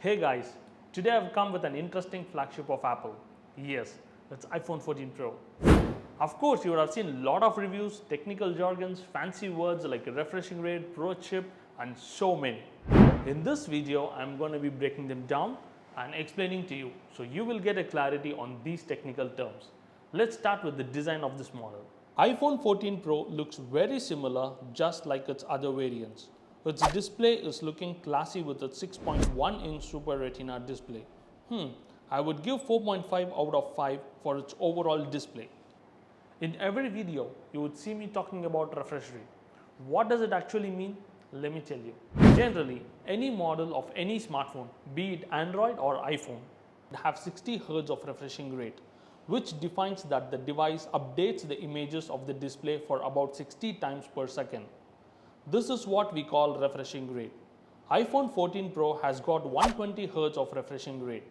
Hey guys, today I've come with an interesting flagship of Apple. Yes, it's iPhone 14 Pro. Of course, you would have seen a lot of reviews, technical jargons, fancy words like refreshing rate, pro chip, and so many. In this video, I'm going to be breaking them down and explaining to you so you will get a clarity on these technical terms. Let's start with the design of this model. iPhone 14 Pro looks very similar just like its other variants. Its display is looking classy with its 6.1-inch Super Retina display. I would give 4.5 out of 5 for its overall display. In every video, you would see me talking about refresh rate. What does it actually mean? Let me tell you. Generally, any model of any smartphone, be it Android or iPhone, have 60 Hz of refreshing rate, which defines that the device updates the images of the display for about 60 times per second. This is what we call refreshing rate. iPhone 14 Pro has got 120 Hz of refreshing rate.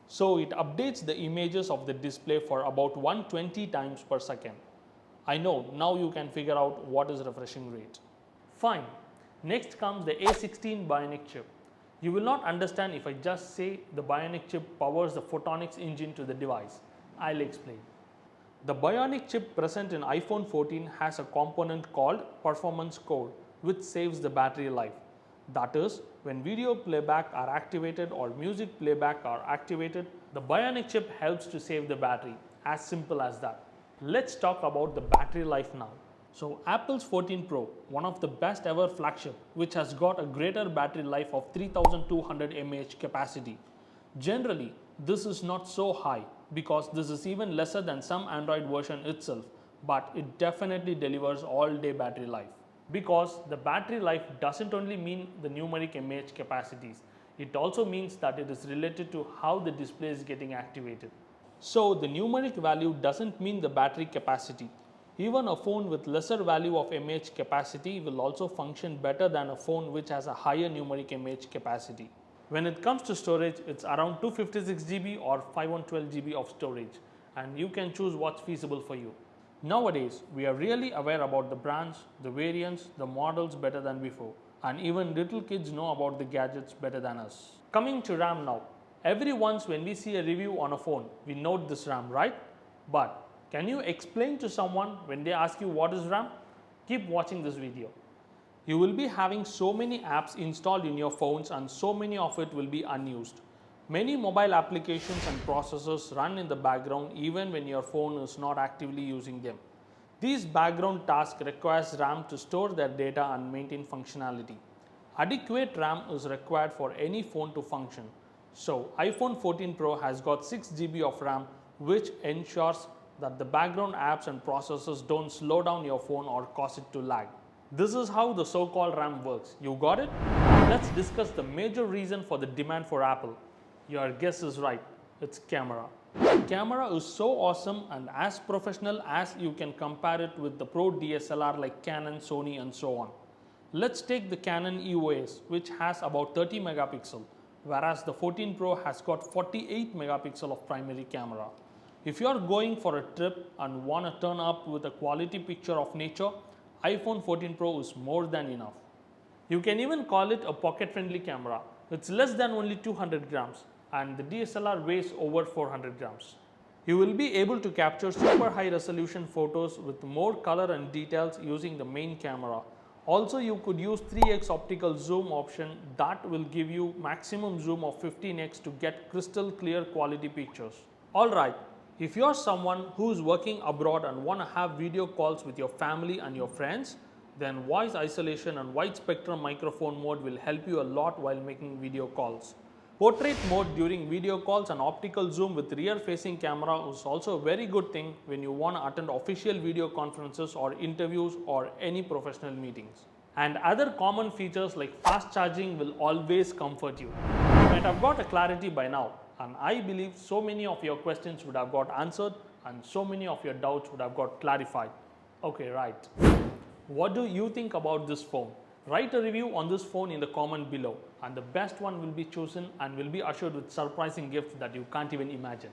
So it updates the images of the display for about 120 times per second. I know, now you can figure out what is refreshing rate. Fine. Next comes the A16 Bionic chip. You will not understand if I just say the Bionic chip powers the photonics engine to the device. I'll explain. The Bionic chip present in iPhone 14 has a component called performance core, which saves the battery life. That is, when video playback are activated or music playback are activated, the Bionic chip helps to save the battery. As simple as that. Let's talk about the battery life now. So Apple's 14 Pro, one of the best ever flagship, which has got a greater battery life of 3200 mAh capacity. Generally, this is not so high because this is even lesser than some Android version itself, but it definitely delivers all-day battery life. Because the battery life doesn't only mean the numeric mAh capacities, it also means that it is related to how the display is getting activated. So the numeric value doesn't mean the battery capacity. Even a phone with lesser value of mAh capacity will also function better than a phone which has a higher numeric mAh capacity. When it comes to storage, it's around 256 GB or 512 GB of storage, and you can choose what's feasible for you. Nowadays, we are really aware about the brands, the variants, the models better than before, and even little kids know about the gadgets better than us. Coming to RAM now. Every once when we see a review on a phone, we note this RAM, right? But can you explain to someone when they ask you what is RAM? Keep watching this video. You will be having so many apps installed in your phones and so many of it will be unused. Many mobile applications and processes run in the background even when your phone is not actively using them. These background tasks require RAM to store their data and maintain functionality. Adequate RAM is required for any phone to function. So iPhone 14 Pro has got 6 GB of RAM, which ensures that the background apps and processes don't slow down your phone or cause it to lag. This is how the so-called RAM works. You got it? Let's discuss the major reason for the demand for Apple. Your guess is right, it's camera. Camera is so awesome and as professional as you can compare it with the pro DSLR like Canon, Sony and so on. Let's take the Canon EOS, which has about 30 megapixel, whereas the 14 Pro has got 48 megapixel of primary camera. If you are going for a trip and want to turn up with a quality picture of nature, iPhone 14 Pro is more than enough. You can even call it a pocket-friendly camera. It's less than only 200 grams and the DSLR weighs over 400 grams. You will be able to capture super high resolution photos with more color and details using the main camera. Also, you could use 3x optical zoom option that will give you maximum zoom of 15x to get crystal clear quality pictures. Alright, if you are someone who is working abroad and want to have video calls with your family and your friends, then voice isolation and wide spectrum microphone mode will help you a lot while making video calls. Portrait mode during video calls and optical zoom with rear facing camera is also a very good thing when you want to attend official video conferences or interviews or any professional meetings. And other common features like fast charging will always comfort you. You might have got a clarity by now, and I believe so many of your questions would have got answered and so many of your doubts would have got clarified. Okay, right. What do you think about this phone? Write a review on this phone in the comment below and the best one will be chosen and will be assured with surprising gifts that you can't even imagine.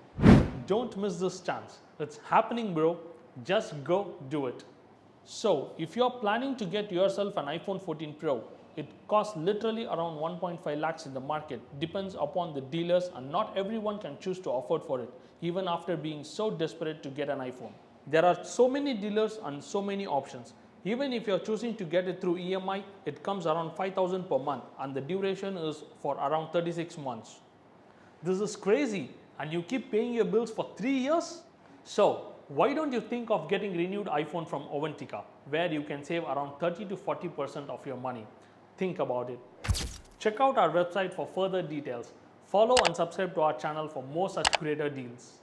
Don't miss this chance. It's happening, bro. Just go do it. So if you're planning to get yourself an iPhone 14 Pro, It costs literally around 1.5 lakhs in the market, depends upon the dealers, and not everyone can choose to afford for it, even after being so desperate to get an iPhone. There are so many dealers and so many options. Even if you are choosing to get it through EMI, it comes around 5,000 per month and the duration is for around 36 months. This is crazy, and you keep paying your bills for 3 years? So, why don't you think of getting renewed iPhone from Ovantica, where you can save around 30 to 40% of your money? Think about it. Check out our website for further details. Follow and subscribe to our channel for more such greater deals.